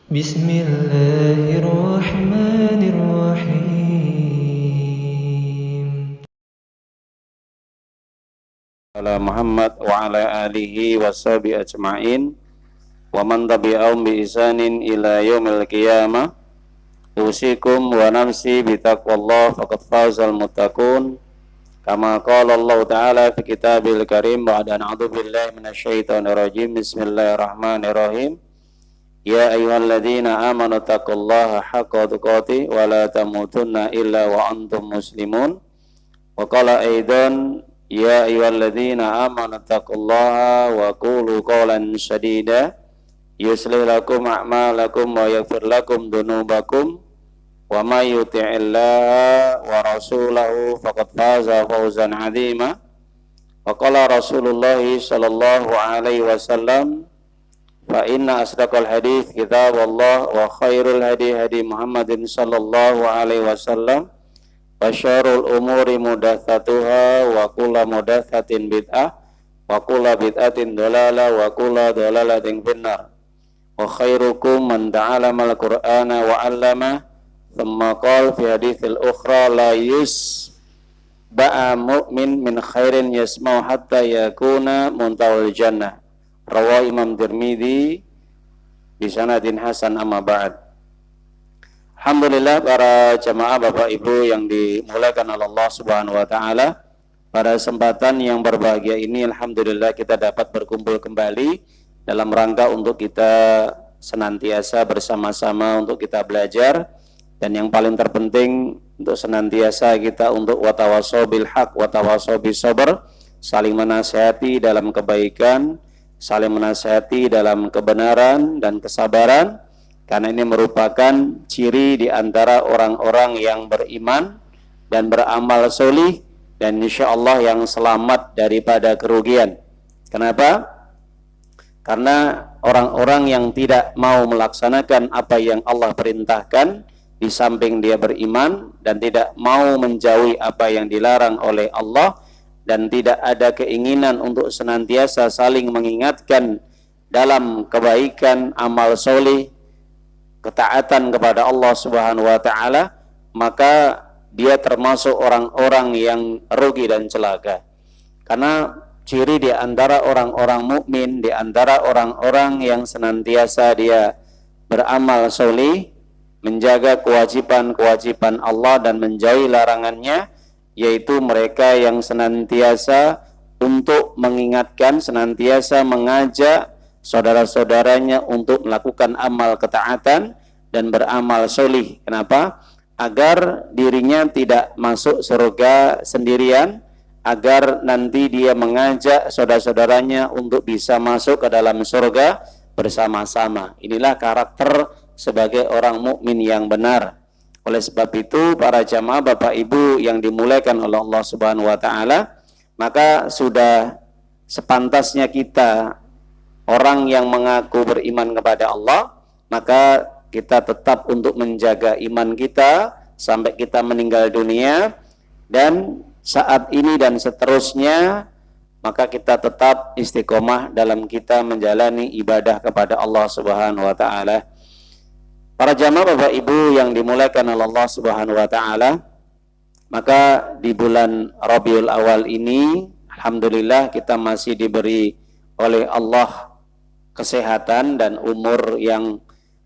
بسم الله الرحمن الرحيم. Ala Muhammad wa ala alihi wa sahbihi ajma'in wa man tabi'ahum bi ihsanin ila yaumil qiyamah. Usikum wa nafsi bi taqwallah faqad fazal muttaqun. Kama qala Allah Ta'ala fi kitabil karim ba'da a'udzu billahi minasyaitonir rajim. Bismillahirrahmanirrahim. Ya ayyuhalladzina amanu taqullaha haqqa tuqatih wa la tamutunna illa wa antum muslimun. Wa qala aidan ya ayyuhalladzina amanu taqullaha wa qulu qawlan sadida yuslih lakum a'malakum wa yaghfir lakum dhunubakum wa may yuti'illaha wa rasulahu faqad faza fawzan 'azima. Wa qala Rasulullah sallallahu alaihi wasallam fa inna asdaqal hadits kitabullah wa khairul hadi hadi Muhammadin sallallahu alaihi wasallam wa syarrul umuri mudatsatuha wa kullu mudatsatin bid'ah wa kullu bid'atin dhalalah wa kullu dhalalatin finnar. Wa khairukum man ta'allama al-Qur'ana wa 'allama. Thumma qala fi haditsil ukhra la yusba'a mu'min min khairin yasma'u hatta yakuna muntahul jannah. Rawahu Imam Tirmidzi bi sanadin hasan, amma ba'd. Alhamdulillah para jamaah Bapak Ibu yang dimuliakan oleh Allah Subhanahu wa taala. Pada kesempatan yang berbahagia ini alhamdulillah kita dapat berkumpul kembali dalam rangka untuk kita senantiasa bersama-sama untuk kita belajar, dan yang paling terpenting untuk senantiasa kita untuk watawasau bil haq watawasau bis sabr, saling menasihati dalam kebaikan, saling menasihati dalam kebenaran dan kesabaran. Karena ini merupakan ciri di antara orang-orang yang beriman dan beramal solih, dan insya Allah yang selamat daripada kerugian. Kenapa? Karena orang-orang yang tidak mau melaksanakan apa yang Allah perintahkan, di samping dia beriman dan tidak mau menjauhi apa yang dilarang oleh Allah, dan tidak ada keinginan untuk senantiasa saling mengingatkan dalam kebaikan, amal solih, ketaatan kepada Allah Subhanahu wa taala, maka dia termasuk orang-orang yang rugi dan celaka. Karena ciri di antara orang-orang mukmin, di antara orang-orang yang senantiasa dia beramal solih, menjaga kewajiban-kewajiban Allah dan menjauhi larangannya, yaitu mereka yang senantiasa untuk mengingatkan, senantiasa mengajak saudara-saudaranya untuk melakukan amal ketaatan dan beramal solih. Kenapa? Agar dirinya tidak masuk surga sendirian, agar nanti dia mengajak saudara-saudaranya untuk bisa masuk ke dalam surga bersama-sama. Inilah karakter sebagai orang mukmin yang benar. Oleh sebab itu, para jamaah Bapak Ibu yang dimuliakan oleh Allah Subhanahu wa taala, maka sudah sepantasnya kita, orang yang mengaku beriman kepada Allah, maka kita tetap untuk menjaga iman kita sampai kita meninggal dunia, dan saat ini dan seterusnya maka kita tetap istiqomah dalam kita menjalani ibadah kepada Allah Subhanahu wa taala. Para jamaah Bapak Ibu yang dimuliakan oleh Allah Subhanahu wa taala, maka di bulan Rabiul Awal ini alhamdulillah kita masih diberi oleh Allah kesehatan dan umur yang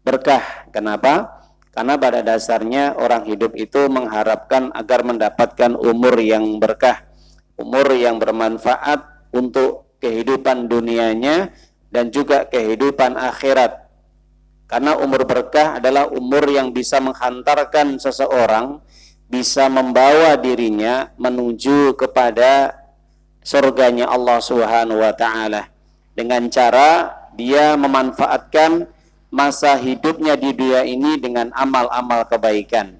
berkah. Kenapa? Karena pada dasarnya orang hidup itu mengharapkan agar mendapatkan umur yang berkah, umur yang bermanfaat untuk kehidupan dunianya dan juga kehidupan akhirat. Karena umur berkah adalah umur yang bisa menghantarkan seseorang, bisa membawa dirinya menuju kepada surganya Allah Subhanahu wa taala, dengan cara dia memanfaatkan masa hidupnya di dunia ini dengan amal-amal kebaikan.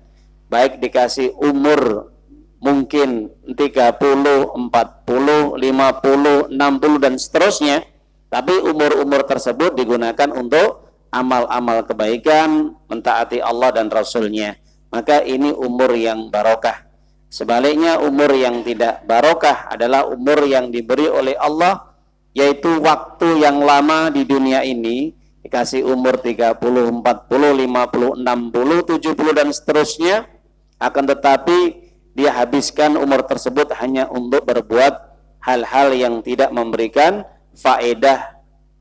Baik dikasih umur mungkin 30, 40, 50, 60 dan seterusnya, tapi umur-umur tersebut digunakan untuk amal-amal kebaikan, mentaati Allah dan Rasulnya. Maka ini umur yang barokah. Sebaliknya umur yang tidak barokah adalah umur yang diberi oleh Allah, yaitu waktu yang lama di dunia ini dikasih umur 30, 40, 50, 60, 70 dan seterusnya, akan tetapi dia habiskan umur tersebut hanya untuk berbuat hal-hal yang tidak memberikan faedah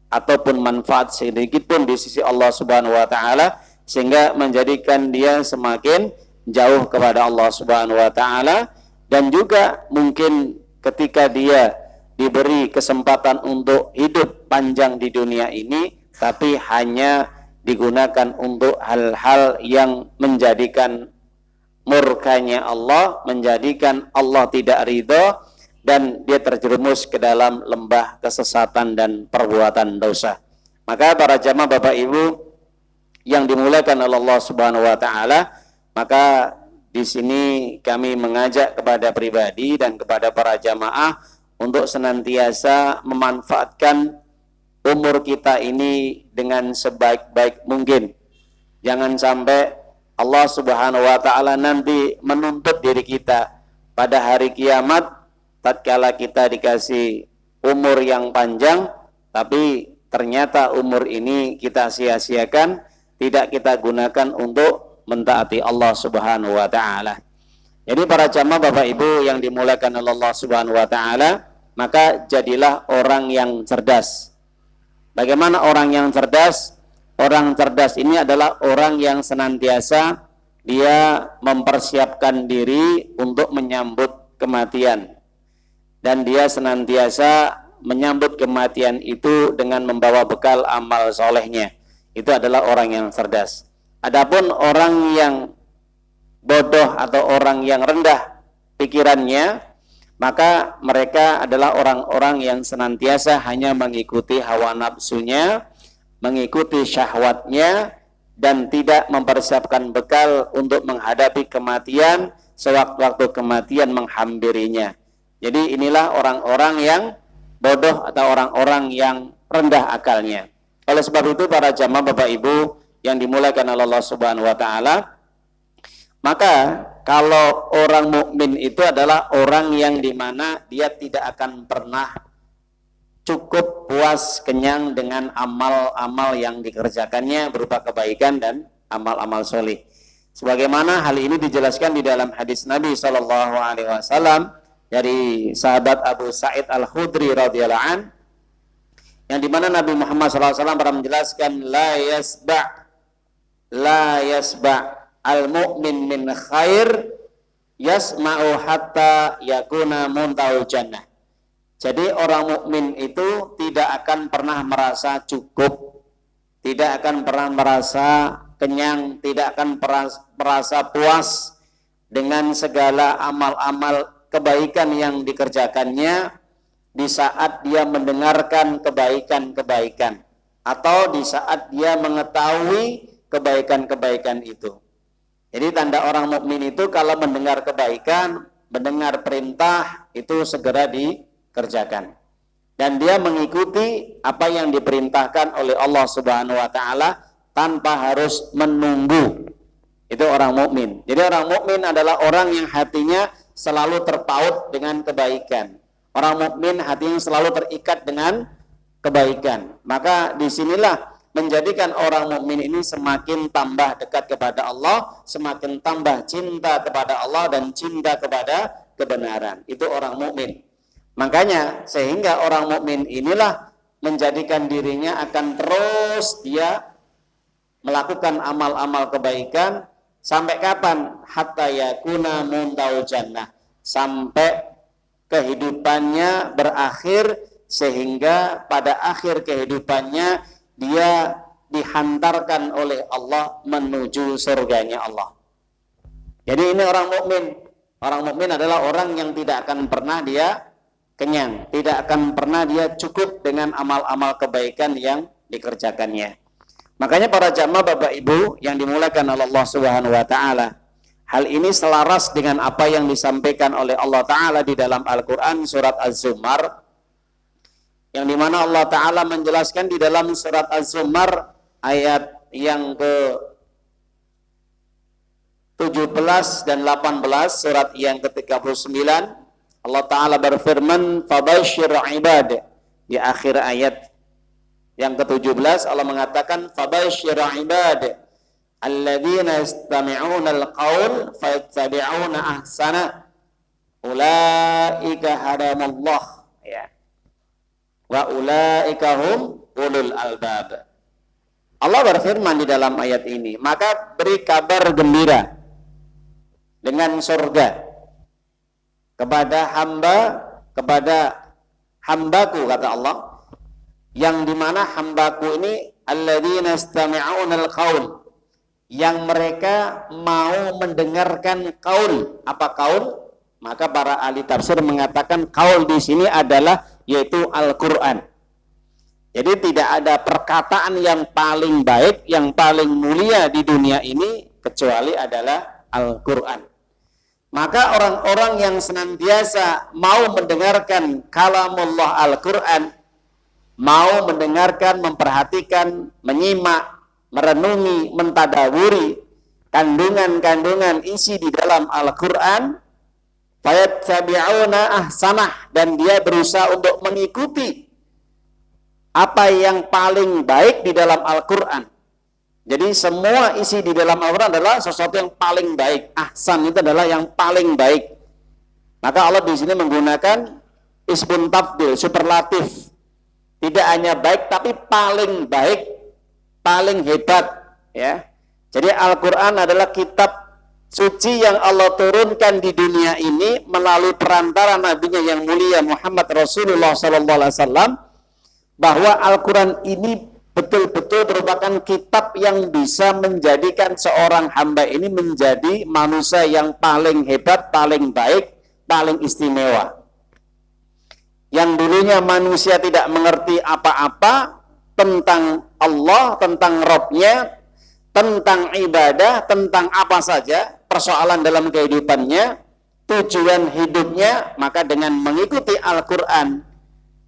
ataupun manfaat sedikit pun di sisi Allah Subhanahu wa taala, sehingga menjadikan dia semakin jauh kepada Allah Subhanahu wa taala. Dan juga mungkin ketika dia diberi kesempatan untuk hidup panjang di dunia ini, tapi hanya digunakan untuk hal-hal yang menjadikan murkanya Allah, menjadikan Allah tidak ridho, dan dia terjerumus ke dalam lembah kesesatan dan perbuatan dosa. Maka para jamaah Bapak Ibu yang dimuliakan oleh Allah Subhanahu wa taala, maka di sini kami mengajak kepada pribadi dan kepada para jamaah untuk senantiasa memanfaatkan umur kita ini dengan sebaik-baik mungkin. Jangan sampai Allah Subhanahu wa taala nanti menuntut diri kita pada hari kiamat tatkala kita dikasih umur yang panjang, tapi ternyata umur ini kita sia-siakan, tidak kita gunakan untuk mentaati Allah Subhanahu wa taala. Jadi para jamaah Bapak Ibu yang dimuliakan oleh Allah Subhanahu wa taala, maka jadilah orang yang cerdas. Bagaimana orang yang cerdas? Orang cerdas ini adalah orang yang senantiasa dia mempersiapkan diri untuk menyambut kematian. Dan dia senantiasa menyambut kematian itu dengan membawa bekal amal solehnya. Itu adalah orang yang cerdas. Adapun orang yang bodoh atau orang yang rendah pikirannya, maka mereka adalah orang-orang yang senantiasa hanya mengikuti hawa nafsunya, mengikuti syahwatnya, dan tidak mempersiapkan bekal untuk menghadapi kematian sewaktu-waktu kematian menghampirinya. Jadi inilah orang-orang yang bodoh atau orang-orang yang rendah akalnya. Oleh sebab itu para jamaah Bapak Ibu yang dimuliakan oleh Allah Subhanahu wa taala, maka kalau orang mukmin itu adalah orang yang dimana dia tidak akan pernah cukup puas kenyang dengan amal-amal yang dikerjakannya berupa kebaikan dan amal-amal soleh. Sebagaimana hal ini dijelaskan di dalam hadis Nabi Shallallahu Alaihi Wasallam dari sahabat Abu Sa'id Al-Khudri radhiyallahu an, yang dimana Nabi Muhammad SAW pernah menjelaskan la yasba al-mu'min min khair yasma'u hatta yakuna muntahul jannah. Jadi orang mukmin itu tidak akan pernah merasa cukup, tidak akan pernah merasa kenyang, tidak akan merasa puas dengan segala amal-amal kebaikan yang dikerjakannya di saat dia mendengarkan kebaikan-kebaikan atau di saat dia mengetahui kebaikan-kebaikan itu. Jadi tanda orang mukmin itu kalau mendengar kebaikan, mendengar perintah itu segera dikerjakan. Dan dia mengikuti apa yang diperintahkan oleh Allah Subhanahu wa taala tanpa harus menunggu. Itu orang mukmin. Jadi orang mukmin adalah orang yang hatinya selalu terpaut dengan kebaikan. Orang mukmin hatinya selalu terikat dengan kebaikan. Maka disinilah menjadikan orang mukmin ini semakin tambah dekat kepada Allah, semakin tambah cinta kepada Allah dan cinta kepada kebenaran. Itu orang mukmin. Makanya sehingga orang mukmin inilah menjadikan dirinya akan terus dia melakukan amal-amal kebaikan sampai kapan? Hatta yakuna muntahul jannah, sampai kehidupannya berakhir, sehingga pada akhir kehidupannya dia dihantarkan oleh Allah menuju surganya Allah. Jadi ini orang mukmin. Orang mukmin adalah orang yang tidak akan pernah dia kenyang, tidak akan pernah dia cukup dengan amal-amal kebaikan yang dikerjakannya. Makanya para jamaah Bapak Ibu yang dimuliakan oleh Allah Subhanahu wa taala, hal ini selaras dengan apa yang disampaikan oleh Allah taala di dalam Al-Qur'an surat Az-Zumar, yang dimana Allah taala menjelaskan di dalam surat Az-Zumar ayat yang ke 17 dan 18, surat yang ke-39, Allah taala berfirman, "Fabashshir ibad," di akhir ayat Yang ke-17 Allah mengatakan fabasyir ibad alladzina yastami'una al-qaul fayattabi'una ahsana ulaika hadamallah ya. Wa ulaika hum ulul albab. Allah berfirman di dalam ayat ini, maka beri kabar gembira dengan surga kepada hambaku, kata Allah, yang dimana hambaku ini alladzina yastami'una al-qaul, yang mereka mau mendengarkan qaul. Apa qaul? Maka para ahli tafsir mengatakan qaul di sini adalah yaitu Al-Qur'an. Jadi tidak ada perkataan yang paling baik, yang paling mulia di dunia ini kecuali adalah Al-Qur'an. Maka orang-orang yang senantiasa mau mendengarkan kalamullah Al-Qur'an, mau mendengarkan, memperhatikan, menyimak, merenungi, mentadaburi kandungan-kandungan isi di dalam Al-Qur'an, fayattabi'una ahsanah, dan dia berusaha untuk mengikuti apa yang paling baik di dalam Al-Qur'an. Jadi semua isi di dalam Al-Qur'an adalah sesuatu yang paling baik. Ahsan itu adalah yang paling baik. Maka Allah di sini menggunakan ismun tafdil, superlatif. Tidak hanya baik tapi paling baik, paling hebat ya. Jadi Al-Qur'an adalah kitab suci yang Allah turunkan di dunia ini melalui perantara nabinya yang mulia Muhammad Rasulullah SAW, bahwa Al-Qur'an ini betul-betul merupakan kitab yang bisa menjadikan seorang hamba ini menjadi manusia yang paling hebat, paling baik, paling istimewa. Yang dulunya manusia tidak mengerti apa-apa tentang Allah, tentang Rabb-nya, tentang ibadah, tentang apa saja persoalan dalam kehidupannya, tujuan hidupnya, maka dengan mengikuti Al-Qur'an,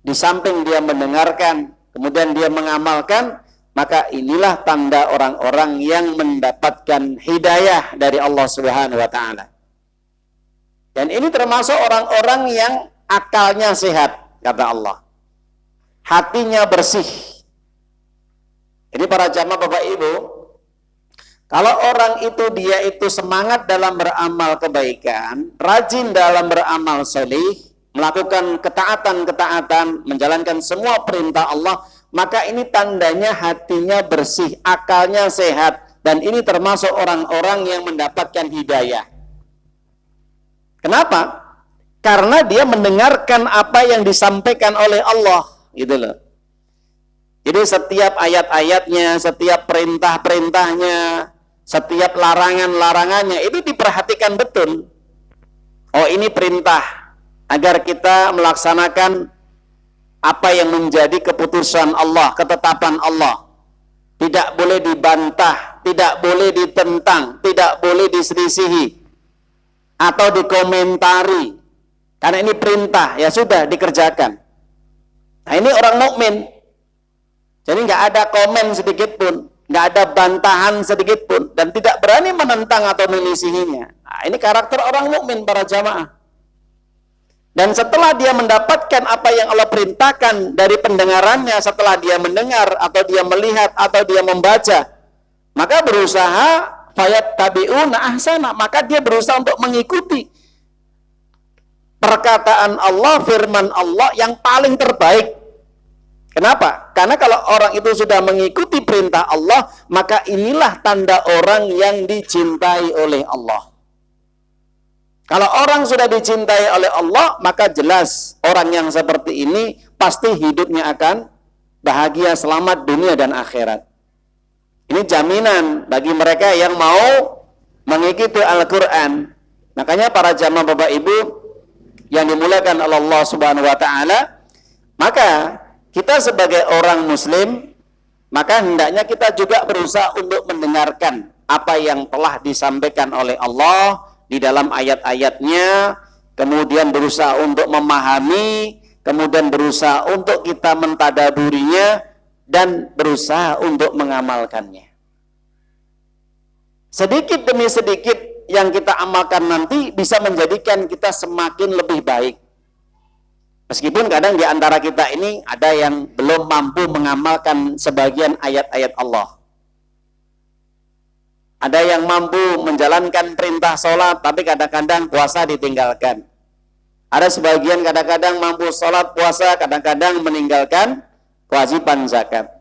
di samping dia mendengarkan, kemudian dia mengamalkan, maka inilah tanda orang-orang yang mendapatkan hidayah dari Allah Subhanahu wa taala. Dan ini termasuk orang-orang yang akalnya sehat, kata Allah. Hatinya bersih. Jadi para jamaah Bapak Ibu, kalau orang itu dia itu semangat dalam beramal kebaikan, rajin dalam beramal solih, melakukan ketaatan-ketaatan, menjalankan semua perintah Allah, maka ini tandanya hatinya bersih, akalnya sehat, dan ini termasuk orang-orang yang mendapatkan hidayah. Kenapa? Karena dia mendengarkan apa yang disampaikan oleh Allah, gitu loh. Jadi setiap ayat-ayatnya, setiap perintah-perintahnya, setiap larangan-larangannya itu diperhatikan betul. Oh, ini perintah agar kita melaksanakan apa yang menjadi keputusan Allah, ketetapan Allah. Tidak boleh dibantah, tidak boleh ditentang, tidak boleh diselisihi atau dikomentari. Karena ini perintah, ya sudah dikerjakan. Nah, ini orang mukmin. Jadi nggak ada komen sedikit pun, nggak ada bantahan sedikit pun, dan tidak berani menentang atau menyelisihinya. Nah, ini karakter orang mukmin para jamaah. Dan setelah dia mendapatkan apa yang Allah perintahkan dari pendengarannya, setelah dia mendengar atau dia melihat atau dia membaca, maka berusaha fayattabi'una ahsana, maka dia berusaha untuk mengikuti perkataan Allah, firman Allah yang paling terbaik. Kenapa? Karena kalau orang itu sudah mengikuti perintah Allah, maka inilah tanda orang yang dicintai oleh Allah. Kalau orang sudah dicintai oleh Allah, maka jelas orang yang seperti ini pasti hidupnya akan bahagia, selamat dunia dan akhirat. Ini jaminan bagi mereka yang mau mengikuti Al-Qur'an. Makanya para jamaah Bapak Ibu yang dimuliakan oleh Allah Subhanahu wa taala, maka kita sebagai orang muslim, maka hendaknya kita juga berusaha untuk mendengarkan apa yang telah disampaikan oleh Allah di dalam ayat-ayatnya, kemudian berusaha untuk memahami, kemudian berusaha untuk kita mentadaburinya, dan berusaha untuk mengamalkannya. Sedikit demi sedikit yang kita amalkan nanti bisa menjadikan kita semakin lebih baik. Meskipun kadang di antara kita ini ada yang belum mampu mengamalkan sebagian ayat-ayat Allah. Ada yang mampu menjalankan perintah sholat, tapi kadang-kadang puasa ditinggalkan. Ada sebagian kadang-kadang mampu sholat, puasa, kadang-kadang meninggalkan kewajiban zakat.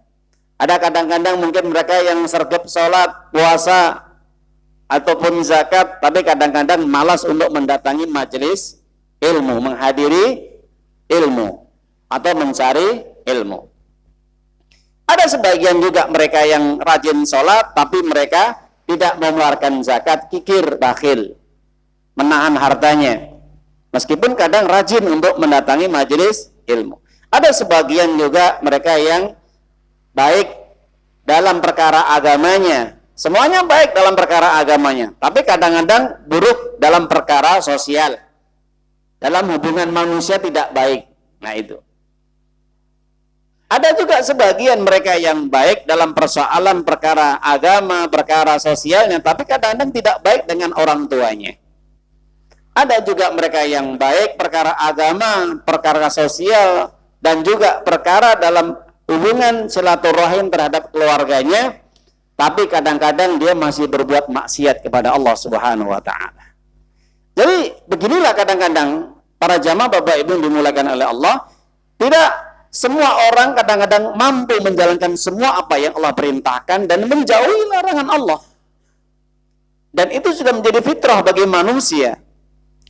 Ada kadang-kadang mungkin mereka yang sergap sholat, puasa, ataupun zakat, tapi kadang-kadang malas untuk mendatangi majelis ilmu, menghadiri ilmu, atau mencari ilmu. Ada sebagian juga mereka yang rajin sholat, tapi mereka tidak mengeluarkan zakat, kikir, bakhil, menahan hartanya. Meskipun kadang rajin untuk mendatangi majelis ilmu. Ada sebagian juga mereka yang baik dalam perkara agamanya. Semuanya baik dalam perkara agamanya. Tapi kadang-kadang buruk dalam perkara sosial. Dalam hubungan manusia tidak baik. Nah itu. Ada juga sebagian mereka yang baik dalam persoalan perkara agama, perkara sosialnya, tapi kadang-kadang tidak baik dengan orang tuanya. Ada juga mereka yang baik perkara agama, perkara sosial, dan juga perkara dalam hubungan silaturahim terhadap keluarganya, tapi kadang-kadang dia masih berbuat maksiat kepada Allah Subhanahu wa Ta'ala. Jadi beginilah kadang-kadang para jamaah Bapak Ibu dimulakan oleh Allah, tidak semua orang kadang-kadang mampu menjalankan semua apa yang Allah perintahkan dan menjauhi larangan Allah. Dan itu sudah menjadi fitrah bagi manusia.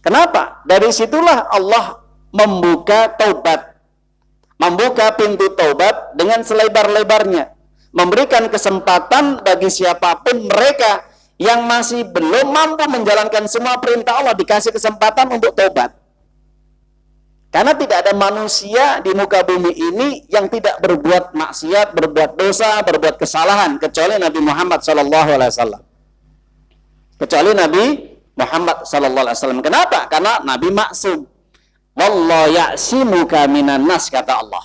Kenapa? Dari situlah Allah membuka taubat. Membuka pintu taubat dengan selebar-lebarnya. Memberikan kesempatan bagi siapapun mereka yang masih belum mampu menjalankan semua perintah Allah, dikasih kesempatan untuk taubat. Karena tidak ada manusia di muka bumi ini yang tidak berbuat maksiat, berbuat dosa, berbuat kesalahan, kecuali Nabi Muhammad SAW. Kecuali Nabi Muhammad SAW. Kenapa? Karena Nabi maksum. Wallahu ya'simuka minan nas, kata Allah.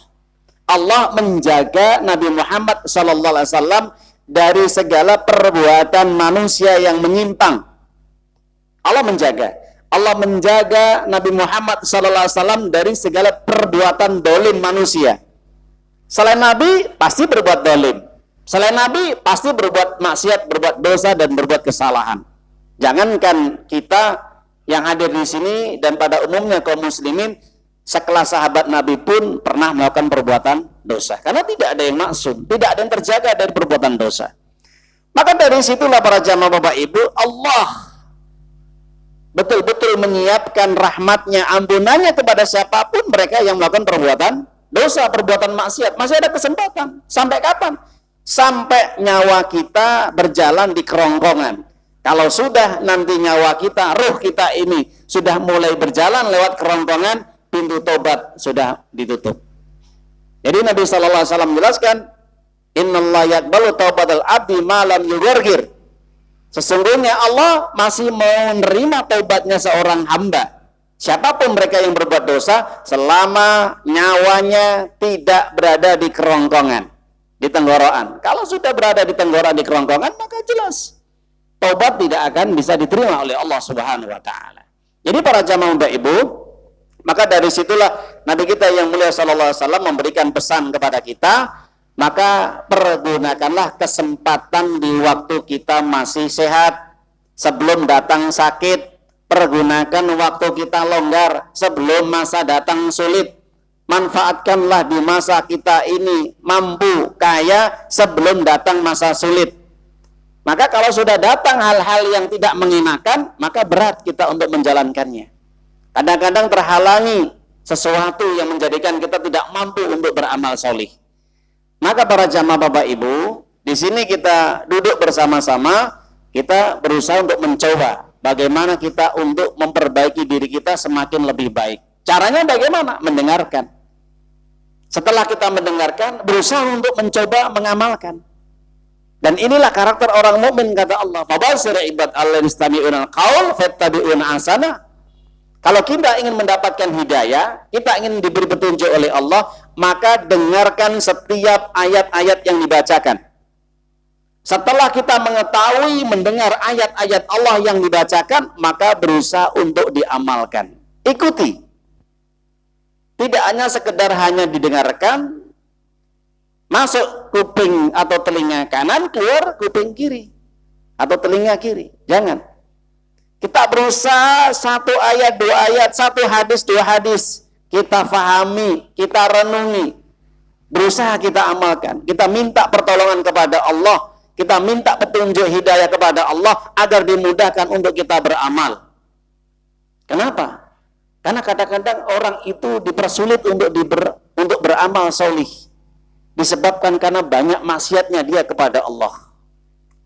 Allah menjaga Nabi Muhammad SAW dari segala perbuatan manusia yang menyimpang. Allah menjaga. Allah menjaga Nabi Muhammad SAW dari segala perbuatan dolim manusia. Selain Nabi pasti berbuat dolim. Selain Nabi pasti berbuat maksiat, berbuat dosa, dan berbuat kesalahan. Jangankan kita yang hadir di sini dan pada umumnya kaum muslimin, sekelas sahabat Nabi pun pernah melakukan perbuatan dosa. Karena tidak ada yang maksum, tidak ada yang terjaga dari perbuatan dosa. Maka dari situlah para jamaah Bapak Ibu, Allah betul-betul menyiapkan rahmatnya, ampunannya kepada siapapun mereka yang melakukan perbuatan dosa, perbuatan maksiat. Masih ada kesempatan. Sampai kapan? Sampai nyawa kita berjalan di kerongkongan. Kalau sudah nanti nyawa kita, ruh kita ini sudah mulai berjalan lewat kerongkongan, pintu tobat sudah ditutup. Jadi Nabi SAW menjelaskan, innallaha yaqbalu taubatal abdi ma lam yughargir. Sesungguhnya Allah masih mau menerima taubatnya seorang hamba, siapapun mereka yang berbuat dosa, selama nyawanya tidak berada di kerongkongan, di tenggorokan. Kalau sudah berada di tenggorokan, di kerongkongan, maka jelas taubat tidak akan bisa diterima oleh Allah Subhanahu wa Ta'ala. Jadi para jamaah Bapak Ibu, maka dari situlah Nabi kita yang mulia sallallahu alaihi wasallam memberikan pesan kepada kita, maka pergunakanlah kesempatan di waktu kita masih sehat, sebelum datang sakit. Pergunakan waktu kita longgar sebelum masa datang sulit. Manfaatkanlah di masa kita ini mampu, kaya, sebelum datang masa sulit. Maka kalau sudah datang hal-hal yang tidak mengenakan, maka berat kita untuk menjalankannya. Kadang-kadang terhalangi sesuatu yang menjadikan kita tidak mampu untuk beramal solih. Maka para jamaah Bapak Ibu, di sini kita duduk bersama-sama, kita berusaha untuk mencoba bagaimana kita untuk memperbaiki diri kita semakin lebih baik. Caranya bagaimana? Mendengarkan. Setelah kita mendengarkan, berusaha untuk mencoba mengamalkan. Dan inilah karakter orang mukmin, kata Allah. Fabashir ibad alladzina yastami'una al-qaul fattabi'una ahsana. Kalau kita ingin mendapatkan hidayah, kita ingin diberi petunjuk oleh Allah, maka dengarkan setiap ayat-ayat yang dibacakan. Setelah kita mengetahui, mendengar ayat-ayat Allah yang dibacakan, maka berusaha untuk diamalkan. Ikuti. Tidak hanya sekedar hanya didengarkan, masuk kuping atau telinga kanan, keluar kuping kiri atau telinga kiri. Jangan. Kita berusaha satu ayat, dua ayat, satu hadis, dua hadis, kita fahami, kita renungi, berusaha kita amalkan. Kita minta pertolongan kepada Allah, kita minta petunjuk hidayah kepada Allah agar dimudahkan untuk kita beramal. Kenapa? Karena kadang-kadang orang itu dipersulit untuk beramal solih, disebabkan karena banyak maksiatnya dia kepada Allah.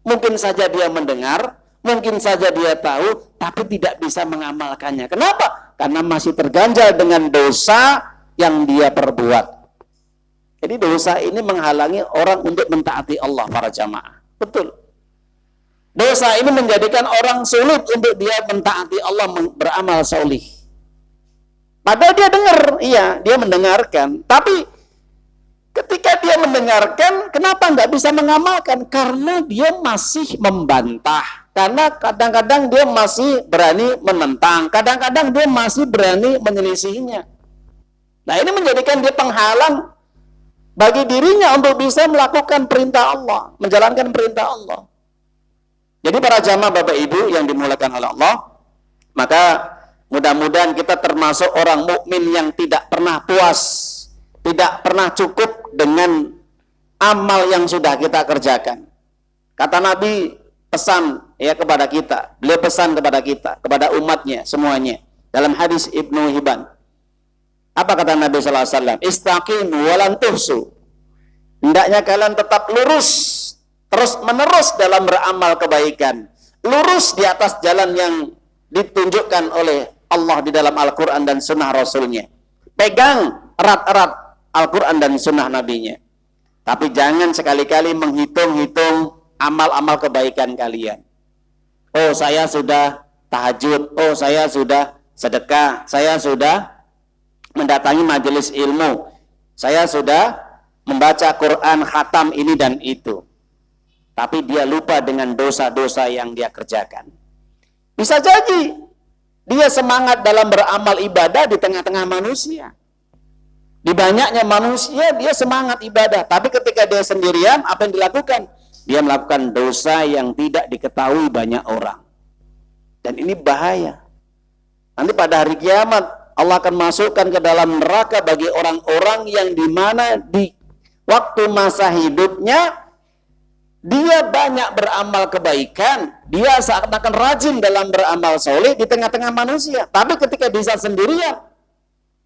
Mungkin saja dia mendengar, mungkin saja dia tahu, tapi tidak bisa mengamalkannya. Kenapa? Karena masih terganjal dengan dosa yang dia perbuat. Jadi dosa ini menghalangi orang untuk mentaati Allah, para jamaah. Betul. Dosa ini menjadikan orang sulit untuk dia mentaati Allah, beramal solih. Padahal dia dengar, iya, dia mendengarkan. Tapi ketika dia mendengarkan, kenapa nggak bisa mengamalkan? Karena dia masih membantah. Karena kadang-kadang dia masih berani menentang. Kadang-kadang dia masih berani menyelisihinya. Nah, ini menjadikan dia penghalang bagi dirinya untuk bisa melakukan perintah Allah, menjalankan perintah Allah. Jadi para jamaah Bapak Ibu yang dimuliakan oleh Allah, maka mudah-mudahan kita termasuk orang mukmin yang tidak pernah puas, tidak pernah cukup dengan amal yang sudah kita kerjakan. Kata Nabi pesan ya kepada kita, beliau pesan kepada kita, kepada umatnya semuanya dalam hadis Ibnu Hibban. Apa kata Nabi sallallahu alaihi wasallam? Istaqimu walan tuhsu. Hendaknya kalian tetap lurus, terus menerus dalam beramal kebaikan. Lurus di atas jalan yang ditunjukkan oleh Allah di dalam Al-Quran dan Sunnah Rasulnya. Pegang erat-erat Al-Quran dan Sunnah Nabinya. Tapi jangan sekali-kali menghitung-hitung amal-amal kebaikan kalian. Oh, saya sudah tahajud. Oh, saya sudah sedekah. Saya sudah mendatangi majelis ilmu. Saya sudah membaca Quran, khatam ini dan itu. Tapi dia lupa dengan dosa-dosa yang dia kerjakan. Bisa jadi dia semangat dalam beramal ibadah di tengah-tengah manusia. Di banyaknya manusia dia semangat ibadah. Tapi ketika dia sendirian, apa yang dilakukan? Dia melakukan dosa yang tidak diketahui banyak orang. Dan ini bahaya. Nanti pada hari kiamat, Allah akan masukkan ke dalam neraka bagi orang-orang yang dimana di waktu masa hidupnya, dia banyak beramal kebaikan, dia seakan-akan rajin dalam beramal soleh di tengah-tengah manusia. Tapi ketika bisa sendirian,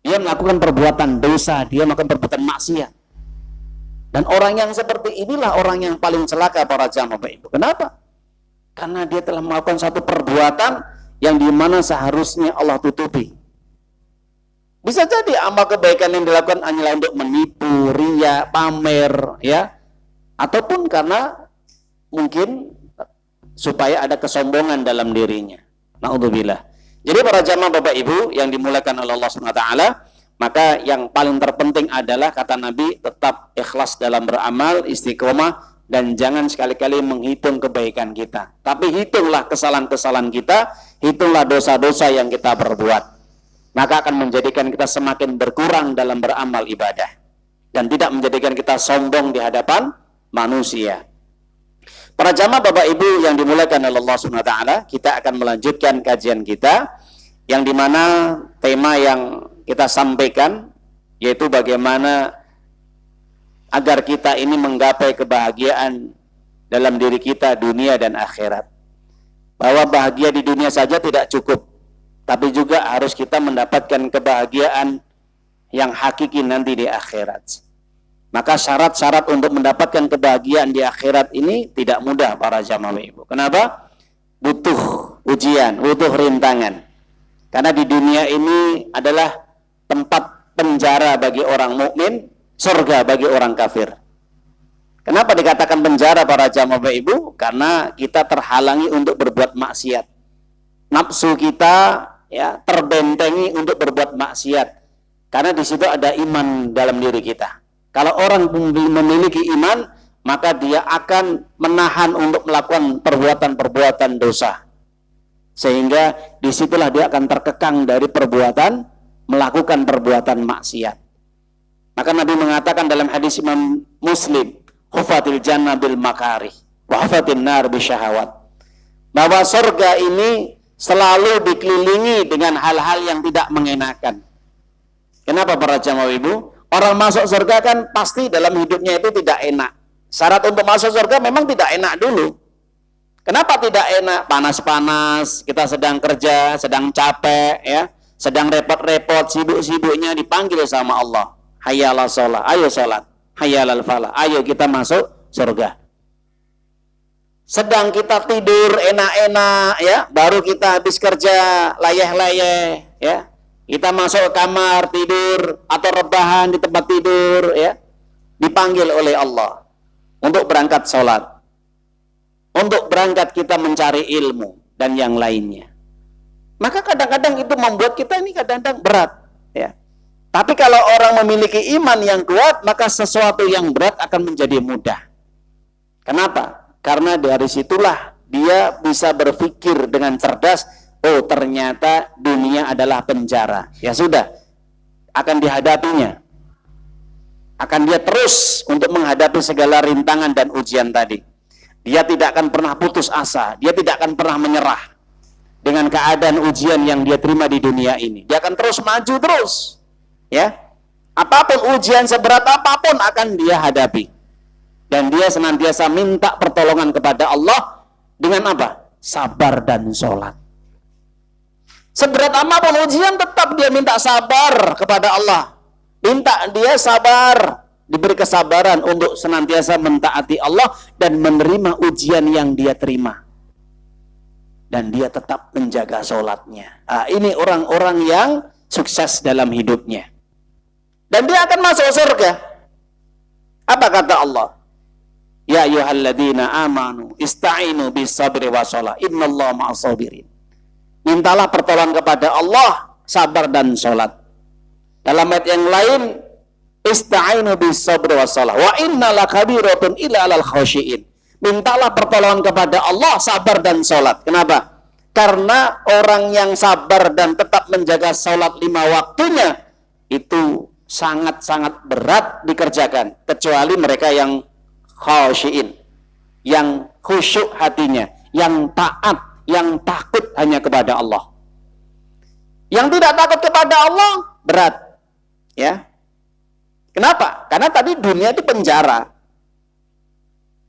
dia melakukan perbuatan dosa, dia melakukan perbuatan maksiat. Dan orang yang seperti inilah orang yang paling celaka para jamaah Bapak Ibu. Kenapa? Karena dia telah melakukan satu perbuatan yang dimana seharusnya Allah tutupi. Bisa jadi amal kebaikan yang dilakukan hanyalah untuk menipu, riya, pamer, ya, ataupun karena mungkin supaya ada kesombongan dalam dirinya. Na'udzubillah. Jadi para jamaah Bapak Ibu yang dimuliakan oleh Allah SWT, maka yang paling terpenting adalah kata Nabi tetap ikhlas dalam beramal, istiqomah, dan jangan sekali-kali menghitung kebaikan kita. Tapi hitunglah kesalahan-kesalahan kita, hitunglah dosa-dosa yang kita perbuat. Maka akan menjadikan kita semakin berkurang dalam beramal ibadah. Dan tidak menjadikan kita sombong di hadapan manusia. Para jamaah Bapak Ibu yang dimuliakan oleh Allah SWT, kita akan melanjutkan kajian kita, yang dimana tema yang kita sampaikan, yaitu bagaimana agar kita ini menggapai kebahagiaan dalam diri kita dunia dan akhirat. Bahwa bahagia di dunia saja tidak cukup, tapi juga harus kita mendapatkan kebahagiaan yang hakiki nanti di akhirat. Maka syarat-syarat untuk mendapatkan kebahagiaan di akhirat ini tidak mudah para jamaah Ibu. Kenapa? Butuh ujian, butuh rintangan. Karena di dunia ini adalah tempat penjara bagi orang mukmin, surga bagi orang kafir. Kenapa dikatakan penjara para jamaah Ibu? Karena kita terhalangi untuk berbuat maksiat. Nafsu kita ya terbentengi untuk berbuat maksiat. Karena di situ ada iman dalam diri kita. Kalau orang memiliki iman, maka dia akan menahan untuk melakukan perbuatan-perbuatan dosa. Sehingga disitulah dia akan terkekang dari perbuatan melakukan perbuatan maksiat. Maka Nabi mengatakan dalam hadis Imam Muslim, hufatil jannah bil makarih wa hufatil nar bisyahawat, bahwa surga ini selalu dikelilingi dengan hal-hal yang tidak mengenakan. Kenapa para jamaah ibu? Orang masuk surga kan pasti dalam hidupnya itu tidak enak. Syarat untuk masuk surga memang tidak enak dulu. Kenapa tidak enak? Panas-panas, kita sedang kerja, sedang capek, ya, sedang repot-repot, sibuk-sibuknya dipanggil sama Allah. Hayya 'alas shalah, ayo salat. Hayya 'alal falah, ayo kita masuk surga. Sedang kita tidur enak-enak, ya, baru kita habis kerja layeh-layeh, ya, kita masuk ke kamar tidur atau rebahan di tempat tidur, ya, dipanggil oleh Allah untuk berangkat sholat, untuk berangkat kita mencari ilmu dan yang lainnya. Maka kadang-kadang itu membuat kita ini kadang-kadang berat, ya. Tapi kalau orang memiliki iman yang kuat, maka sesuatu yang berat akan menjadi mudah. Kenapa? Karena dari situlah dia bisa berpikir dengan cerdas, oh ternyata dunia adalah penjara. Ya sudah, akan dihadapinya. Akan dia terus untuk menghadapi segala rintangan dan ujian tadi. Dia tidak akan pernah putus asa, dia tidak akan pernah menyerah dengan keadaan ujian yang dia terima di dunia ini. Dia akan terus maju terus. Ya, apapun ujian seberat apapun akan dia hadapi, dan dia senantiasa minta pertolongan kepada Allah dengan apa? Sabar dan sholat. Seberat apapun ujian tetap dia minta sabar kepada Allah, minta dia sabar, diberi kesabaran untuk senantiasa mentaati Allah dan menerima ujian yang dia terima, dan dia tetap menjaga sholatnya. Ini orang-orang yang sukses dalam hidupnya. Dan dia akan masuk surga. Apa kata Allah? Ya ayyuhalladzina amanu ista'inu bis sabri wassalah innallaha ma'as sabirin. Mintalah pertolongan kepada Allah, sabar dan salat. Dalam ayat yang lain, ista'inu bis sabri wassalah wa innala kabiratun illa 'alal khashiin. Mintalah pertolongan kepada Allah, sabar dan salat. Kenapa? Karena orang yang sabar dan tetap menjaga salat 5 waktunya itu sangat-sangat berat dikerjakan, kecuali mereka yang khasyiin, yang khusyuk hatinya, yang taat, yang takut hanya kepada Allah. Yang tidak takut kepada Allah berat, ya. Kenapa? Karena tadi dunia itu penjara.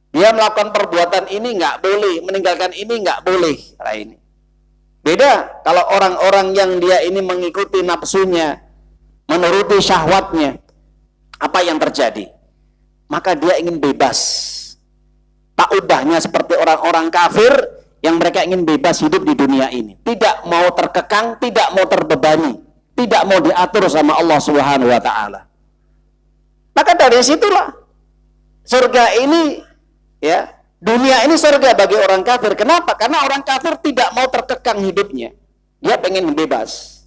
Dia melakukan perbuatan ini nggak boleh, meninggalkan ini nggak boleh. Nah, ini beda kalau orang-orang yang dia ini mengikuti nafsunya, menuruti syahwatnya, apa yang terjadi? Maka dia ingin bebas. Tak ubahnya seperti orang-orang kafir yang mereka ingin bebas hidup di dunia ini, tidak mau terkekang, tidak mau terbebani, tidak mau diatur sama Allah Subhanahu wa taala. Maka dari situlah surga ini, ya, dunia ini surga bagi orang kafir. Kenapa? Karena orang kafir tidak mau terkekang hidupnya. Dia pengen bebas.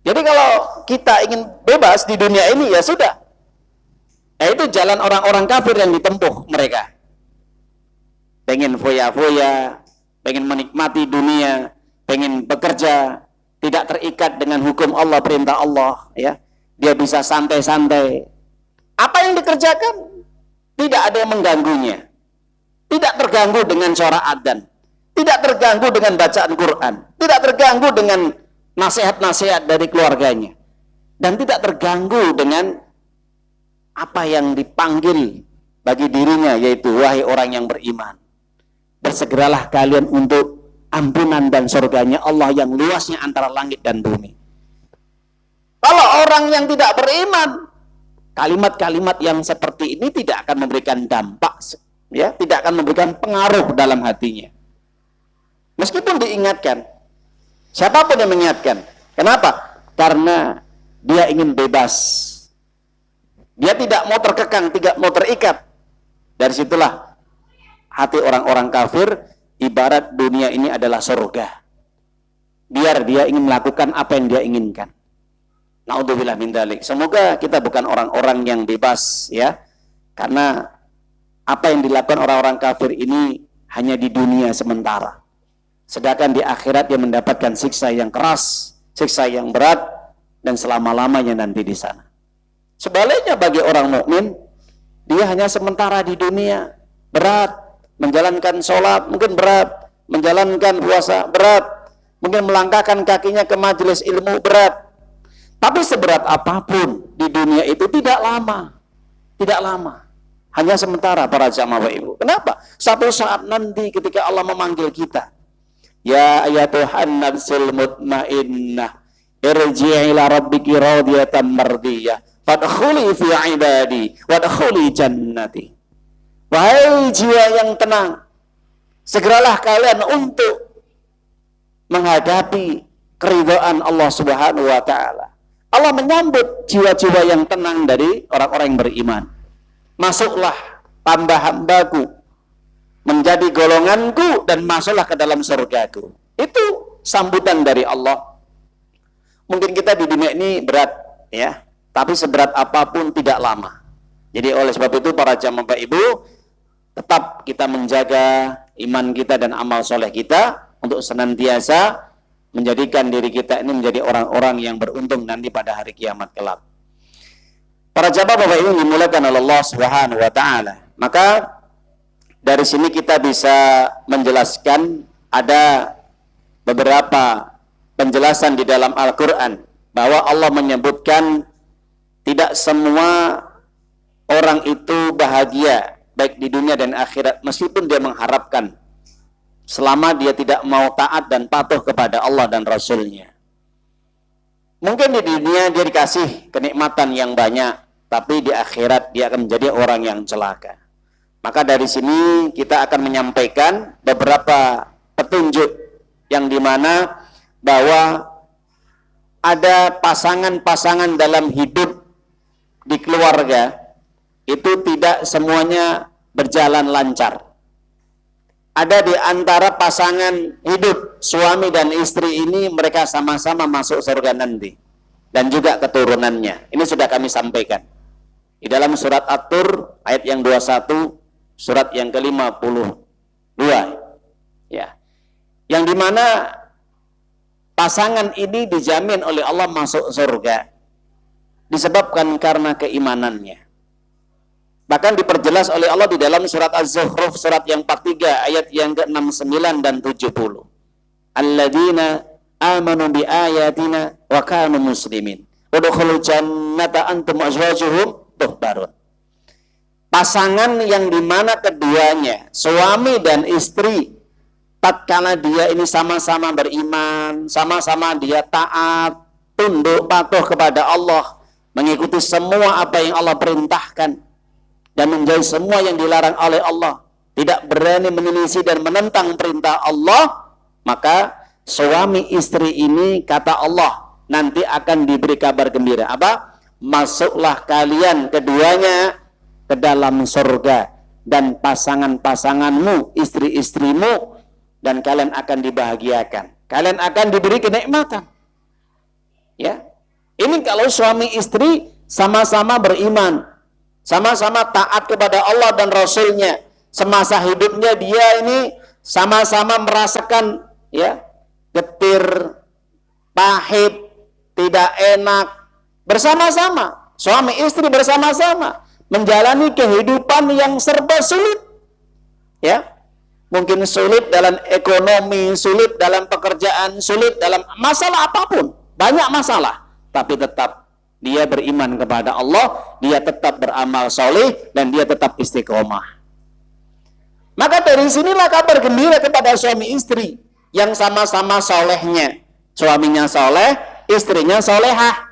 Jadi kalau kita ingin bebas di dunia ini, ya sudah. Ya itu jalan orang-orang kafir yang ditempuh mereka. Pengen foya-foya, pengen menikmati dunia, pengen bekerja, tidak terikat dengan hukum Allah, perintah Allah, ya. Dia bisa santai-santai. Apa yang dikerjakan tidak ada yang mengganggunya. Tidak terganggu dengan suara adzan, tidak terganggu dengan bacaan Quran, tidak terganggu dengan nasihat-nasihat dari keluarganya, dan tidak terganggu dengan apa yang dipanggil bagi dirinya, yaitu wahai orang yang beriman, bersegeralah kalian untuk ampunan dan surganya Allah yang luasnya antara langit dan bumi. Kalau orang yang tidak beriman, kalimat-kalimat yang seperti ini tidak akan memberikan dampak, ya, tidak akan memberikan pengaruh dalam hatinya, meskipun diingatkan. Siapapun yang mengingatkan. Kenapa? Karena dia ingin bebas. Dia tidak mau terkekang, tidak mau terikat. Dari situlah hati orang-orang kafir ibarat dunia ini adalah surga. Biar dia ingin melakukan apa yang dia inginkan. Na'udzubillah min dzalik. Semoga kita bukan orang-orang yang bebas, ya. Karena apa yang dilakukan orang-orang kafir ini hanya di dunia sementara. Sedangkan di akhirat dia mendapatkan siksa yang keras, siksa yang berat dan selama-lamanya nanti di sana. Sebaliknya bagi orang mukmin, dia hanya sementara di dunia, berat, menjalankan sholat mungkin berat, menjalankan puasa berat, mungkin melangkahkan kakinya ke majelis ilmu berat. Tapi seberat apapun di dunia itu tidak lama, tidak lama, hanya sementara para jamaah Bapak Ibu. Kenapa? Satu saat nanti ketika Allah memanggil kita, ya ayyatuhan nafsul mutmainnah, irji'i ila rabbiki radiyatan mardiyah, fadkhuli fi ibadi, wadkhuli jannati. Wahai jiwa yang tenang, segeralah kalian untuk menghadapi keridhaan Allah Subhanahu wa taala. Allah menyambut jiwa-jiwa yang tenang dari orang-orang yang beriman. Masuklah hamba-hambaku, menjadi golonganku, dan masuklah ke dalam surgaku. Itu sambutan dari Allah. Mungkin kita di dunia ini berat, ya, tapi seberat apapun tidak lama. Jadi oleh sebab itu para jamaah Bapak Ibu, tetap kita menjaga iman kita dan amal soleh kita untuk senantiasa menjadikan diri kita ini menjadi orang-orang yang beruntung nanti pada hari kiamat kelak. Para jamaah Bapak Ibu dimuliakan oleh Allah Subhanahu wa taala. Maka dari sini kita bisa menjelaskan ada beberapa penjelasan di dalam Al-Qur'an bahwa Allah menyebutkan tidak semua orang itu bahagia baik di dunia dan akhirat meskipun dia mengharapkan, selama dia tidak mau taat dan patuh kepada Allah dan Rasul-Nya. Mungkin di dunia dia dikasih kenikmatan yang banyak, tapi di akhirat dia akan menjadi orang yang celaka. Maka dari sini kita akan menyampaikan beberapa petunjuk yang dimana bahwa ada pasangan-pasangan dalam hidup di keluarga itu tidak semuanya berjalan lancar. Ada di antara pasangan hidup suami dan istri ini mereka sama-sama masuk surga nanti dan juga keturunannya. Ini sudah kami sampaikan di dalam surat At-Tur ayat yang 21, surat yang ke-52, ya, yang dimana pasangan ini dijamin oleh Allah masuk surga disebabkan karena keimanannya. Bahkan diperjelas oleh Allah di dalam surat Az-Zukhruf surat yang 43 ayat yang ke-69 dan 70. Alladzina amanu bi ayatina wa kanu muslimin. Udkhulul jannata antum azwajuhum tuhbarun. Pasangan yang dimana keduanya, suami dan istri, tatkala dia ini sama-sama beriman, sama-sama dia taat, tunduk patuh kepada Allah, mengikuti semua apa yang Allah perintahkan dan menjauhi semua yang dilarang oleh Allah, tidak berani menyelisih dan menentang perintah Allah, maka suami istri ini kata Allah nanti akan diberi kabar gembira. Apa? Masuklah kalian keduanya ke dalam surga dan pasangan-pasanganmu, istri-istrimu, dan kalian akan dibahagiakan. Kalian akan diberi kenikmatan. Ya. Ini kalau suami istri sama-sama beriman, sama-sama taat kepada Allah dan Rasul-Nya, semasa hidupnya dia ini sama-sama merasakan, ya, getir, pahit, tidak enak, bersama-sama, suami istri bersama-sama menjalani kehidupan yang serba sulit, ya, mungkin sulit dalam ekonomi, sulit dalam pekerjaan, sulit dalam masalah apapun, banyak masalah, tapi tetap dia beriman kepada Allah, dia tetap beramal soleh, dan dia tetap istiqomah. Maka dari sinilah kabar gembira kepada suami istri yang sama-sama solehnya. Suaminya soleh, istrinya solehah.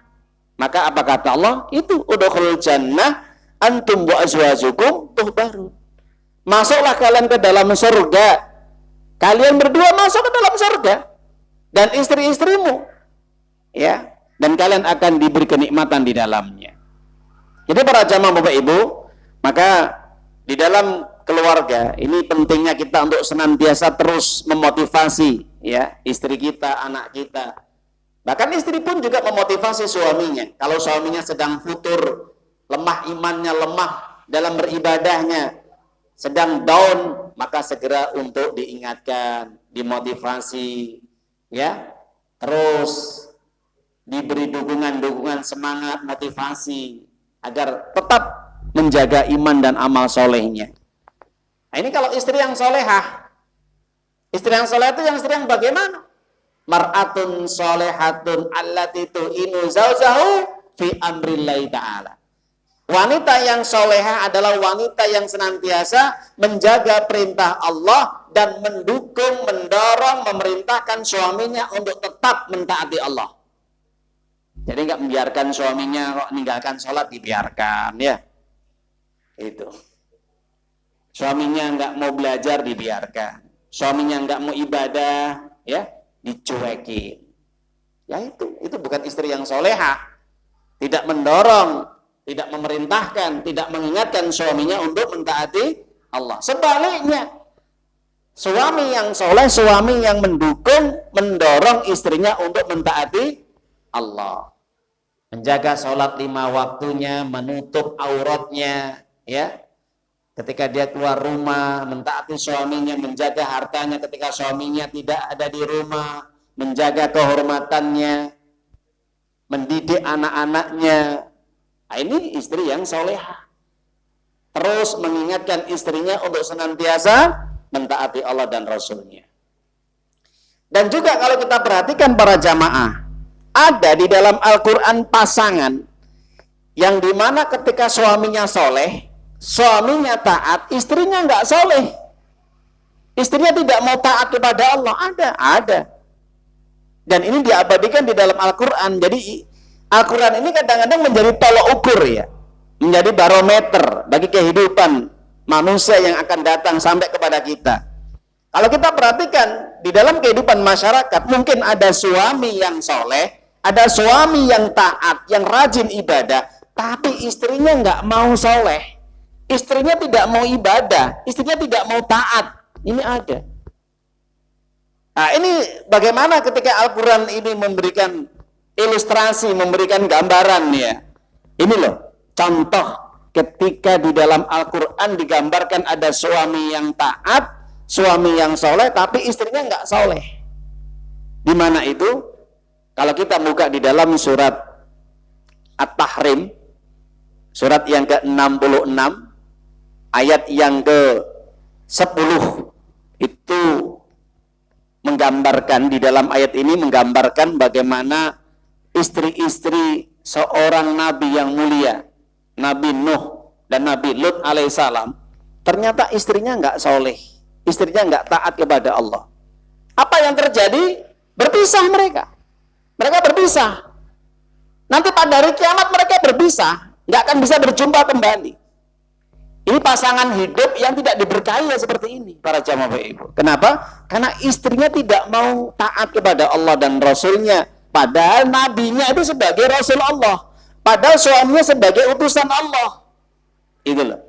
Maka apa kata Allah? Itu udkhulul jannah antum wa azwajukum tuhbarun. Masuklah kalian ke dalam surga. Kalian berdua masuk ke dalam surga dan istri-istrimu. Ya. Dan kalian akan diberi kenikmatan di dalamnya. Jadi para jamaah Bapak Ibu, maka di dalam keluarga ini pentingnya kita untuk senantiasa terus memotivasi, ya, istri kita, anak kita. Bahkan istri pun juga memotivasi suaminya. Kalau suaminya sedang futur, lemah imannya, lemah dalam beribadahnya, sedang down, maka segera untuk diingatkan, dimotivasi, ya, terus diberi dukungan-dukungan semangat, motivasi agar tetap menjaga iman dan amal solehnya. Nah, ini kalau istri yang solehah. Istri yang soleh itu yang istri yang bagaimana? Mar'atun solehatun allati tu'inu zawjahu fi amrillahi ta'ala. Wanita yang solehah adalah wanita yang senantiasa menjaga perintah Allah dan mendukung, mendorong, memerintahkan suaminya untuk tetap mentaati Allah. Jadi nggak membiarkan suaminya kok meninggalkan sholat, dibiarkan ya. Itu. Suaminya nggak mau belajar, dibiarkan. Suaminya nggak mau ibadah, ya, dicuekin. Ya itu bukan istri yang solehah. Tidak mendorong, tidak memerintahkan, tidak mengingatkan suaminya untuk mentaati Allah. Sebaliknya, suami yang soleh, suami yang mendukung, mendorong istrinya untuk mentaati Allah. Menjaga sholat 5 waktunya, menutup auratnya, ya. Ketika dia keluar rumah, mentaati suaminya, menjaga hartanya ketika suaminya tidak ada di rumah, menjaga kehormatannya, mendidik anak-anaknya. Nah, ini istri yang solehah. Terus mengingatkan istrinya untuk senantiasa mentaati Allah dan Rasulnya. Dan juga kalau kita perhatikan para jamaah, ada di dalam Al-Quran pasangan yang dimana ketika suaminya soleh, suaminya taat, istrinya nggak soleh. Istrinya tidak mau taat kepada Allah. Ada. Dan ini diabadikan di dalam Al-Quran. Jadi Al-Quran ini kadang-kadang menjadi tolok ukur ya, menjadi barometer bagi kehidupan manusia yang akan datang sampai kepada kita. Kalau kita perhatikan di dalam kehidupan masyarakat, mungkin ada suami yang soleh, ada suami yang taat, yang rajin ibadah, tapi istrinya nggak mau soleh. Istrinya tidak mau ibadah, istrinya tidak mau taat. Ini ada. Nah, ini bagaimana ketika Al-Quran ini memberikan ilustrasi, memberikan gambaran ya. Ini loh, contoh ketika di dalam Al-Quran digambarkan ada suami yang taat, suami yang soleh, tapi istrinya nggak soleh. Di mana itu? Kalau kita buka di dalam surat At-Tahrim, surat yang ke-66, ayat yang ke-10 itu menggambarkan, di dalam ayat ini menggambarkan bagaimana istri-istri seorang nabi yang mulia, Nabi Nuh dan Nabi Lut alaihissalam, ternyata istrinya nggak soleh, istrinya nggak taat kepada Allah. Apa yang terjadi? Berpisah mereka. Mereka berpisah. Nanti pada hari kiamat mereka berpisah, nggak akan bisa berjumpa kembali. Ini pasangan hidup yang tidak diberkahi seperti ini, para jamaah ibu. Kenapa? Karena istrinya tidak mau taat kepada Allah dan Rasulnya. Padahal nabinya itu sebagai Rasul Allah. Padahal suaminya sebagai utusan Allah. Itu loh.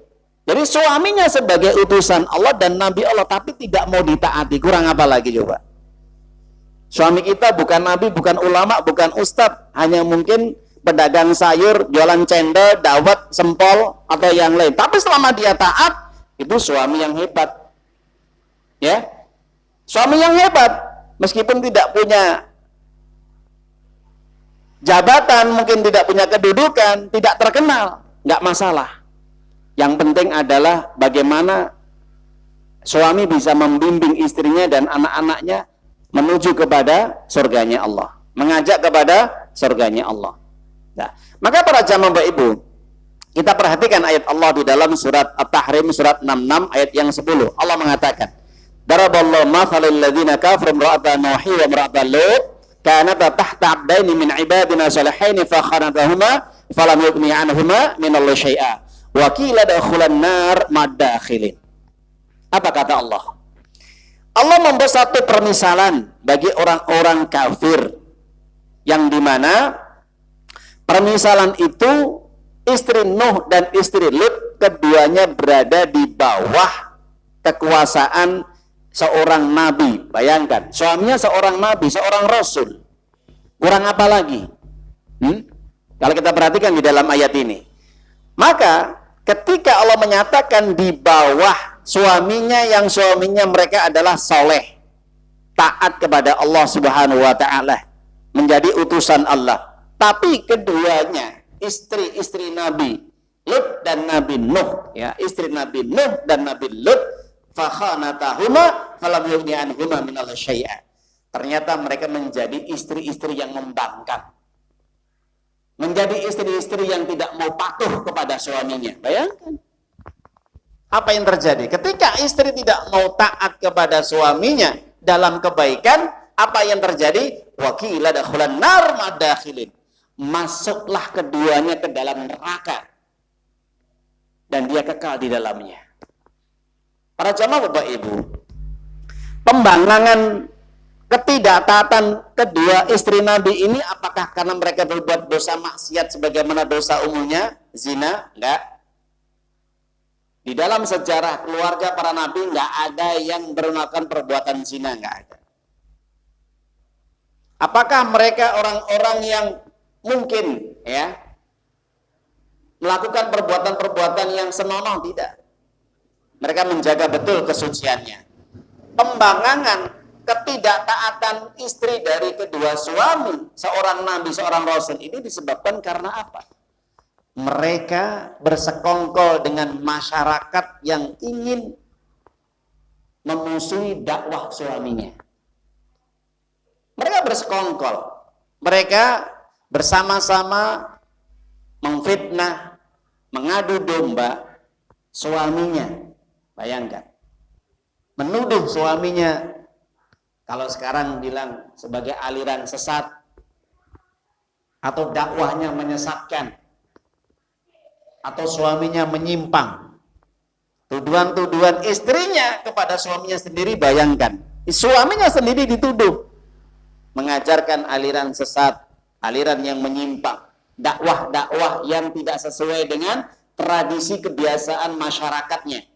Jadi suaminya sebagai utusan Allah dan Nabi Allah, tapi tidak mau ditaati. Kurang apa lagi coba? Suami kita bukan nabi, bukan ulama, bukan ustadz. Hanya mungkin pedagang sayur, jualan cendol, dawet, sempol, atau yang lain. Tapi selama dia taat, itu suami yang hebat. Ya, suami yang hebat. Meskipun tidak punya jabatan, mungkin tidak punya kedudukan, tidak terkenal, nggak masalah. Yang penting adalah bagaimana suami bisa membimbing istrinya dan anak-anaknya menuju kepada surganya Allah, mengajak kepada surganya Allah. Nah, maka para jamaah Bapak Ibu, kita perhatikan ayat Allah di dalam surat At-Tahrim surat 66 ayat yang 10. Allah mengatakan, Daraballahu mathalal ladzina kafaru imra'ata Nuhi wa imra'ata Lut kanata tahta 'abdaini min 'ibadina salihaini fa khanatahuma falam yughni 'anhuma minallahi syai'a wa qila dakhulan nar madakhilin. Apa kata Allah? Allah membuat satu permisalan bagi orang-orang kafir yang dimana permisalan itu istri Nuh dan istri Lut keduanya berada di bawah kekuasaan seorang nabi. Bayangkan, suaminya seorang nabi, seorang rasul. Kurang apa lagi? Kalau kita perhatikan di dalam ayat ini. Maka ketika Allah menyatakan di bawah suaminya yang suaminya mereka adalah soleh, taat kepada Allah Subhanahu wa ta'ala, menjadi utusan Allah, Tapi keduanya, istri-istri Nabi Lut dan Nabi Nuh, ya, istri Nabi Nuh dan Nabi Lut, fakhanatahuma falam yughni anhuma minal syai'a. Ternyata mereka menjadi istri-istri yang membangkang. Menjadi istri-istri yang tidak mau patuh kepada suaminya. Bayangkan. Apa yang terjadi? Ketika istri tidak mau taat kepada suaminya dalam kebaikan, apa yang terjadi? Wakila dakhulan nar madakhilin. Masuklah keduanya ke dalam neraka. Dan dia kekal di dalamnya. Para jamaah Bapak Ibu, pembangkangan ketidaktaatan kedua istri Nabi ini apakah karena mereka berbuat dosa maksiat sebagaimana dosa umumnya? Zina? Enggak. Di dalam sejarah keluarga para Nabi enggak ada yang melakukan perbuatan zina, enggak ada. Apakah mereka orang-orang yang mungkin ya melakukan perbuatan-perbuatan yang senonoh? Tidak. Mereka menjaga betul kesuciannya. Pembangkangan ketidaktaatan istri dari kedua suami, seorang nabi, seorang rasul, ini disebabkan karena apa? Mereka bersekongkol dengan masyarakat yang ingin memusuhi dakwah suaminya. Mereka bersekongkol. Mereka bersama-sama memfitnah, mengadu domba suaminya. Bayangkan. Menuduh suaminya, kalau sekarang bilang sebagai aliran sesat, atau dakwahnya menyesatkan, atau suaminya menyimpang. Tuduhan-tuduhan istrinya kepada suaminya sendiri, bayangkan. Suaminya sendiri dituduh mengajarkan aliran sesat, aliran yang menyimpang, dakwah-dakwah yang tidak sesuai dengan tradisi kebiasaan masyarakatnya.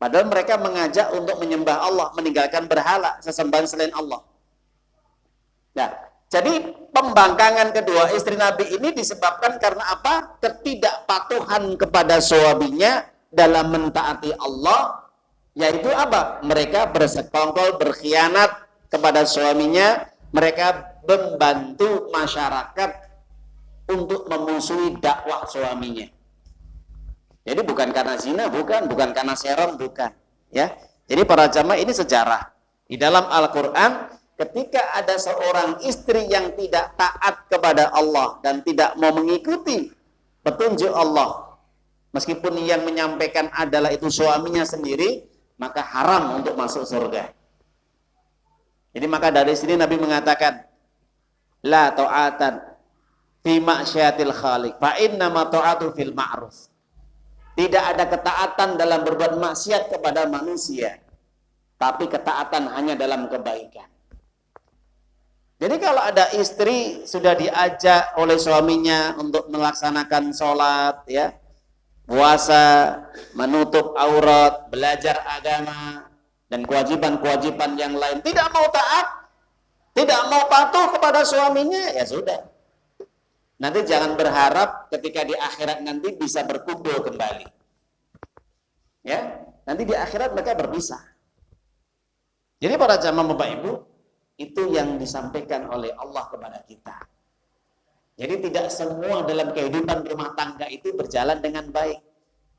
Padahal mereka mengajak untuk menyembah Allah, meninggalkan berhala, sesembahan selain Allah. Nah, jadi pembangkangan kedua istri Nabi ini disebabkan karena apa? Ketidakpatuhan kepada suaminya dalam mentaati Allah, yaitu apa? Mereka bersekongkol, berkhianat kepada suaminya, mereka membantu masyarakat untuk memusuhi dakwah suaminya. Jadi bukan karena zina, bukan karena serong, bukan. Ya, jadi para jamaah, ini sejarah. Di dalam Al-Quran, ketika ada seorang istri yang tidak taat kepada Allah dan tidak mau mengikuti petunjuk Allah, meskipun yang menyampaikan adalah itu suaminya sendiri, maka haram untuk masuk surga. Jadi maka dari sini Nabi mengatakan, la ta'atan fi ma'syatil khaliq, fa innama ta'atu fil ma'ruf. Tidak ada ketaatan dalam berbuat maksiat kepada manusia, tapi ketaatan hanya dalam kebaikan. Jadi kalau ada istri sudah diajak oleh suaminya untuk melaksanakan sholat, ya, puasa, menutup aurat, belajar agama, dan kewajiban-kewajiban yang lain, tidak mau taat, tidak mau patuh kepada suaminya, ya sudah. Nanti jangan berharap ketika di akhirat nanti bisa berkumpul kembali. Ya, nanti di akhirat mereka berpisah. Jadi para jamaah Bapak Ibu, itu yang disampaikan oleh Allah kepada kita. Jadi tidak semua dalam kehidupan rumah tangga itu berjalan dengan baik.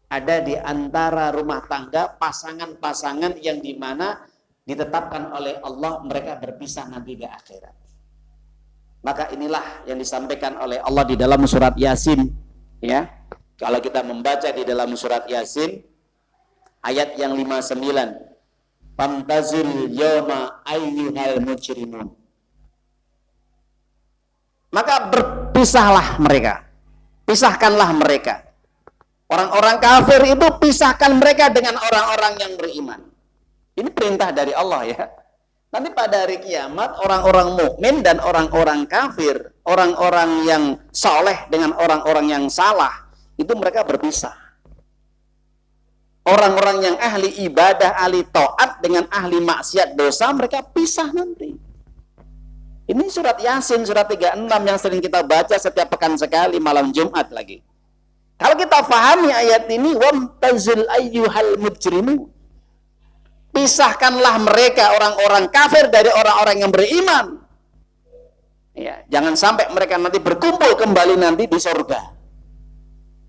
Ada di antara rumah tangga pasangan-pasangan yang dimana ditetapkan oleh Allah mereka berpisah nanti di akhirat. Maka inilah yang disampaikan oleh Allah di dalam surat Yasin, ya. Kalau kita membaca di dalam surat Yasin ayat yang 59, famtazil yawma ayyuhal mujrimun. Maka berpisahlah mereka. Pisahkanlah mereka. Orang-orang kafir itu pisahkan mereka dengan orang-orang yang beriman. Ini perintah dari Allah, ya. Nanti pada hari kiamat orang-orang mukmin dan orang-orang kafir, orang-orang yang soleh dengan orang-orang yang salah, itu mereka berpisah. Orang-orang yang ahli ibadah, ahli taat dengan ahli maksiat dosa, mereka pisah nanti. Ini surat Yasin, surat 36 yang sering kita baca setiap pekan sekali, malam Jumat lagi. Kalau kita pahami ayat ini, wamtazil ayyuhal mujrimun. Pisahkanlah mereka orang-orang kafir dari orang-orang yang beriman. Ya, jangan sampai mereka nanti berkumpul kembali nanti di surga.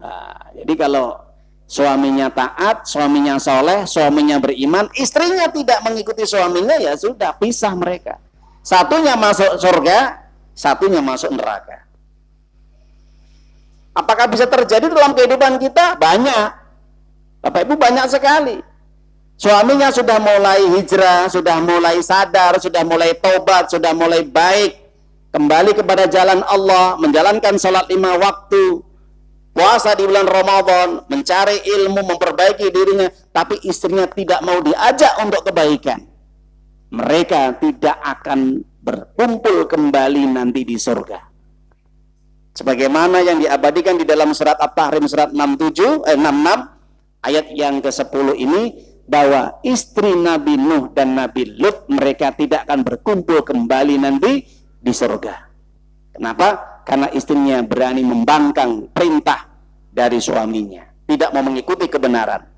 Nah, jadi kalau suaminya taat, suaminya soleh, suaminya beriman, istrinya tidak mengikuti suaminya, ya sudah, pisah mereka. Satunya masuk surga, satunya masuk neraka. Apakah bisa terjadi dalam kehidupan kita? Banyak. Bapak Ibu, banyak sekali. Suaminya sudah mulai hijrah, sudah mulai sadar, sudah mulai tobat, sudah mulai baik, kembali kepada jalan Allah, menjalankan salat 5 waktu, puasa di bulan Ramadan, mencari ilmu, memperbaiki dirinya, tapi istrinya tidak mau diajak untuk kebaikan. Mereka tidak akan berkumpul kembali nanti di surga. Sebagaimana yang diabadikan di dalam surat At-Tahrim surat 66 ayat yang ke-10 ini, bahwa istri Nabi Nuh dan Nabi Lut mereka tidak akan berkumpul kembali nanti di surga. Kenapa? Karena istrinya berani membangkang perintah dari suaminya, tidak mau mengikuti kebenaran,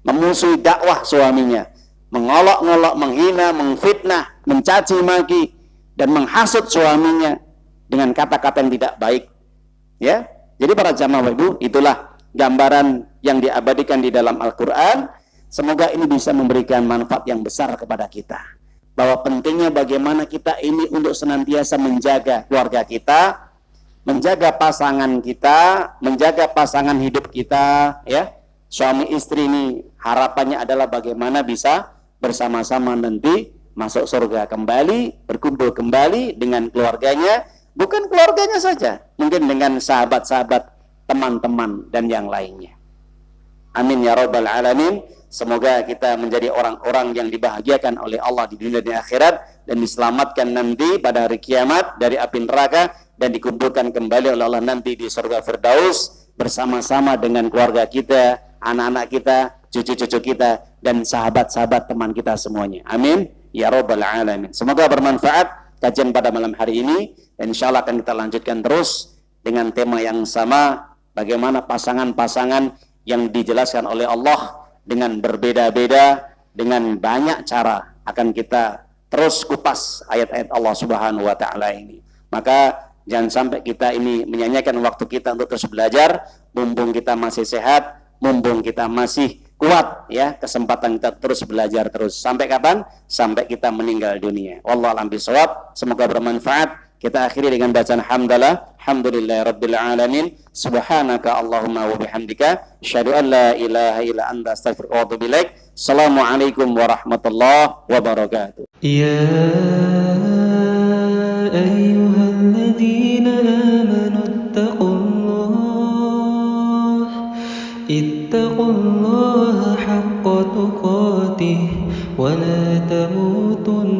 memusuhi dakwah suaminya, mengolok-ngolok, menghina, mengfitnah, mencaci maki, dan menghasut suaminya dengan kata-kata yang tidak baik. Ya, jadi para jamaah Ibu, itulah gambaran yang diabadikan di dalam Al-Quran. Semoga ini bisa memberikan manfaat yang besar kepada kita, bahwa pentingnya bagaimana kita ini untuk senantiasa menjaga keluarga kita, menjaga pasangan kita, menjaga pasangan hidup kita, ya. Suami istri ini harapannya adalah bagaimana bisa bersama-sama nanti masuk surga kembali, berkumpul kembali dengan keluarganya, bukan keluarganya saja, mungkin dengan sahabat-sahabat, teman-teman, dan yang lainnya. Amin ya rabbal alamin. Semoga kita menjadi orang-orang yang dibahagiakan oleh Allah di dunia dan akhirat, dan diselamatkan nanti pada hari kiamat dari api neraka, dan dikumpulkan kembali oleh Allah nanti di surga Firdaus bersama-sama dengan keluarga kita, anak-anak kita, cucu-cucu kita, dan sahabat-sahabat teman kita semuanya. Amin ya rabbal alamin. Semoga bermanfaat kajian pada malam hari ini, dan insyaallah akan kita lanjutkan terus dengan tema yang sama, bagaimana pasangan-pasangan yang dijelaskan oleh Allah dengan berbeda-beda, dengan banyak cara akan kita terus kupas ayat-ayat Allah Subhanahu wa taala ini. Maka jangan sampai kita ini menyanyikan waktu kita untuk terus belajar, mumpung kita masih sehat, mumpung kita masih kuat, ya, kesempatan kita terus belajar terus. Sampai kapan? Sampai kita meninggal dunia. Wallahu a'lam bishawab. Semoga bermanfaat. Kita akhiri dengan bacaan hamdalah, alhamdulillahirabbil alamin, subhanaka allahumma wa bihamdika, asyhadu an la ilaha illa anta, astaghfiruka wa atubu ilaik. Assalamualaikum warahmatullahi wabarakatuh. يا أيها الذين آمنوا اتقوا الله حق تقاته ولا تموتن